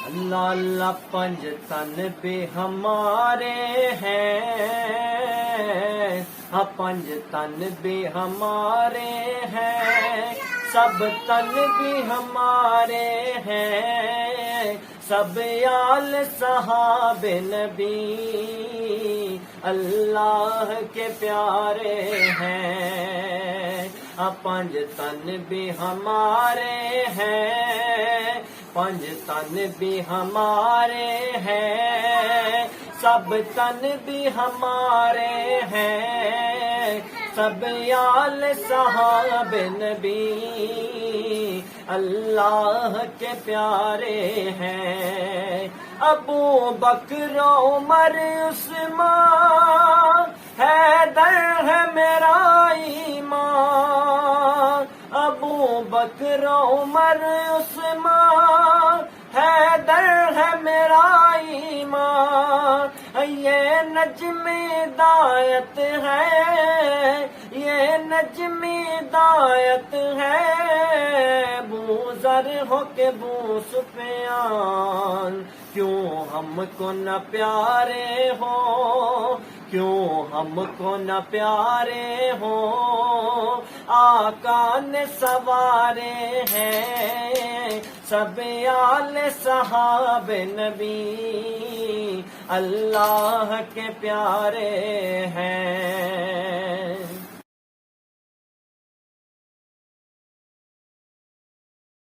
اللہ اللہ پنج تن بھی ہمارے ہیں، ہاں پنج تن بھی ہمارے ہیں، سب تن بھی ہمارے ہیں، سب آل صحاب نبی اللہ کے پیارے ہیں، ہاں پنج تن بھی ہمارے ہیں، پنج تن بھی ہمارے ہیں، سب تن بھی ہمارے ہیں، سب آل صحاب نبی اللہ کے پیارے ہیں، ابو بکر عمر عثمان حیدر ہے میرا ایمان، ابو بکر عمر عثمان حیدر ہے میرا ایمان، یہ نجم ہدایت ہے، یہ نجم ہدایت ہے، بو ذر ہو کے بو سفیان، کیوں ہم کو نہ پیارے ہو، کیوں ہم کو نہ پیارے ہو، آقا نے سوارے ہیں، سب آل صحاب نبی اللہ کے پیارے ہیں۔